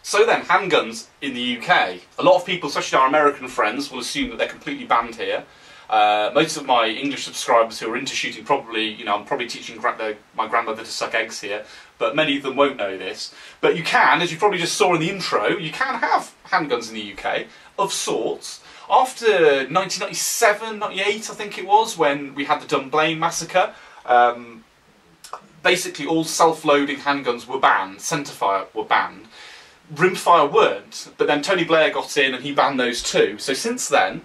So then, handguns in the UK. A lot of people, especially our American friends, will assume that they're completely banned here. Most of my English subscribers who are into shooting probably, I'm probably teaching my grandmother to suck eggs here, but many of them won't know this. But you can, as you probably just saw in the intro, you can have handguns in the UK, of sorts. After 1997, 98 I think it was, when we had the Dunblane massacre, basically all self-loading handguns were banned, centrefire were banned. Rimfire weren't, but then Tony Blair got in and he banned those too. So since then,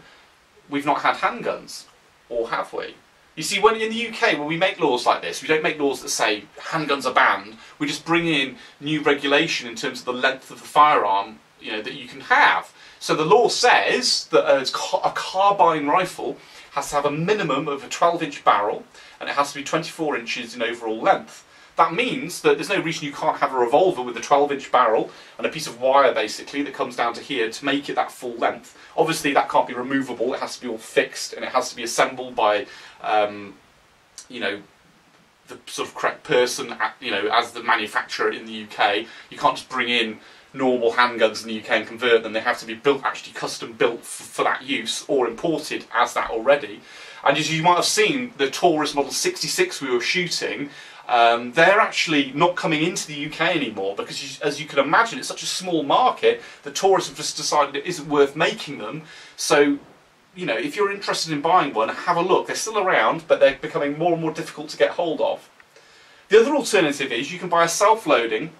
we've not had handguns, or have we? You see, when in the UK, when we make laws like this, we don't make laws that say handguns are banned. We just bring in new regulation in terms of the length of the firearm, that you can have. So the law says that a carbine rifle has to have a minimum of a 12-inch barrel, and it has to be 24 inches in overall length. That means that there's no reason you can't have a revolver with a 12-inch barrel and a piece of wire, basically, that comes down to here to make it that full length. Obviously, that can't be removable. It has to be all fixed, and it has to be assembled by, the sort of correct person, as the manufacturer in the UK. You can't just bring in normal handguns in the UK and convert them. They have to be built, actually custom built for that use, or imported as that already. And as you might have seen, the Taurus Model 66 we were shooting, they're actually not coming into the UK anymore because, as you can imagine, it's such a small market that Taurus have just decided it isn't worth making them. So, if you're interested in buying one, have a look. They're still around, but they're becoming more and more difficult to get hold of. The other alternative is you can buy a self-loading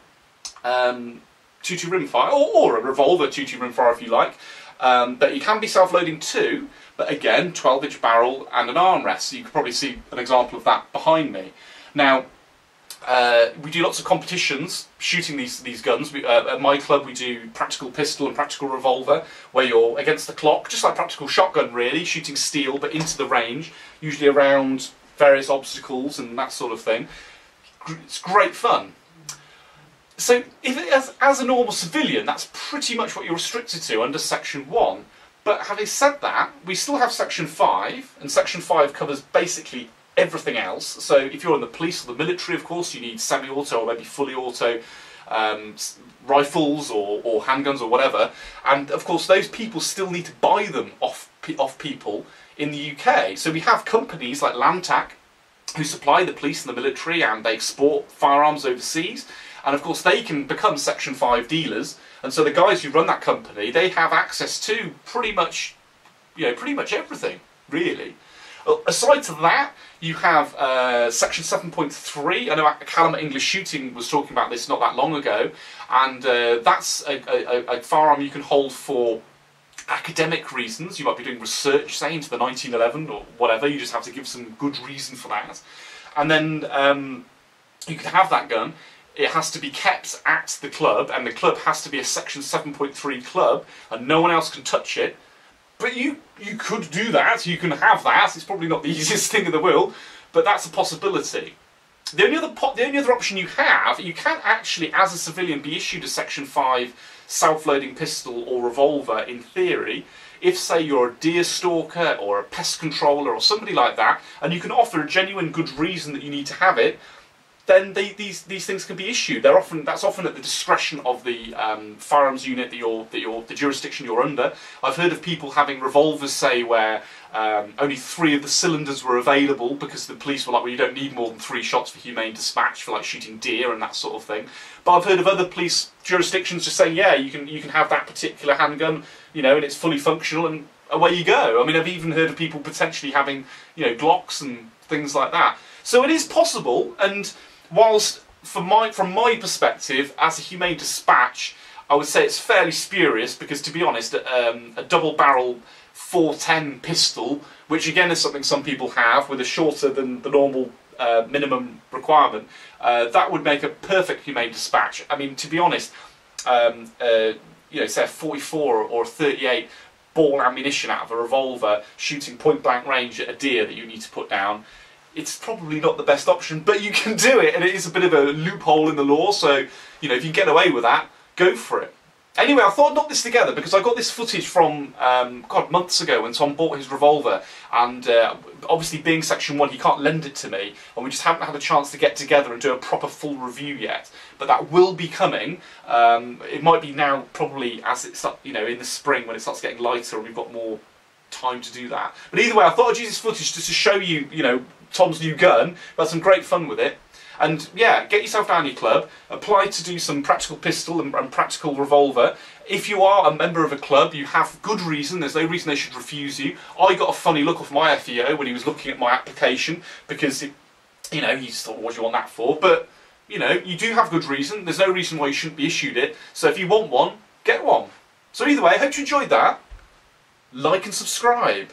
2.2 rimfire, or a revolver 2.2 rimfire if you like. But you can be self-loading too, but again, 12-inch barrel and an armrest. So you can probably see an example of that behind me. Now, we do lots of competitions shooting these guns. At my club we do practical pistol and practical revolver, where you're against the clock, just like practical shotgun really, shooting steel but into the range, usually around various obstacles and that sort of thing. It's great fun. So as a normal civilian, that's pretty much what you're restricted to under Section 1. But having said that, we still have Section 5, and Section 5 covers basically everything else. So if you're in the police or the military, of course, you need semi-auto or maybe fully auto rifles or handguns or whatever. And of course, those people still need to buy them off people in the UK. So we have companies like Lantac who supply the police and the military, and they export firearms overseas. And of course, they can become Section 5 dealers. And so the guys who run that company, they have access to pretty much everything, really. Aside to that, you have Section 7.3. I know Callum at English Shooting was talking about this not that long ago, and that's a firearm you can hold for academic reasons. You might be doing research, say, into the 1911 or whatever. You just have to give some good reason for that. And then you can have that gun. It has to be kept at the club, and the club has to be a Section 7.3 club, and no one else can touch it. But you could do that, you can have that. It's probably not the easiest thing in the world, but that's a possibility. The only other option you can actually, as a civilian, be issued a Section 5 self-loading pistol or revolver, in theory, if, say, you're a deer stalker or a pest controller or somebody like that, and you can offer a genuine good reason that you need to have it, then these things can be issued. That's often at the discretion of the firearms unit the jurisdiction you're under. I've heard of people having revolvers, say, where only 3 of the cylinders were available because the police were like, well, you don't need more than 3 shots for humane dispatch for like shooting deer and that sort of thing. But I've heard of other police jurisdictions just saying, yeah, you can have that particular handgun, and it's fully functional, and away you go. I mean, I've even heard of people potentially having, Glocks and things like that. So it is possible, and whilst from my perspective, as a humane dispatch, I would say it's fairly spurious because, to be honest, a double-barrel 410 pistol, which again is something some people have with a shorter than the normal minimum requirement, that would make a perfect humane dispatch. I mean, to be honest, say a 44 or a 38 ball ammunition out of a revolver shooting point-blank range at a deer that you need to put down, it's probably not the best option, but you can do it, and it is a bit of a loophole in the law, so, if you can get away with that, go for it. Anyway, I thought I'd knock this together because I got this footage from, God, months ago when Tom bought his revolver, and obviously being Section 1, he can't lend it to me, and we just haven't had a chance to get together and do a proper full review yet. But that will be coming. It might be now, probably, as it's, you know, in the spring when it starts getting lighter and we've got more time to do that. But either way, I thought I'd use this footage just to show you, you know, Tom's new gun. We've had some great fun with it. And yeah, get yourself down your club, apply to do some practical pistol and practical revolver. If you are a member of a club, you have good reason, there's no reason they should refuse you. I got a funny look off my FEO when he was looking at my application, because, you know, he just thought, what do you want that for? But, you know, you do have good reason, there's no reason why you shouldn't be issued it. So if you want one, get one. So either way, I hope you enjoyed that. Like and subscribe.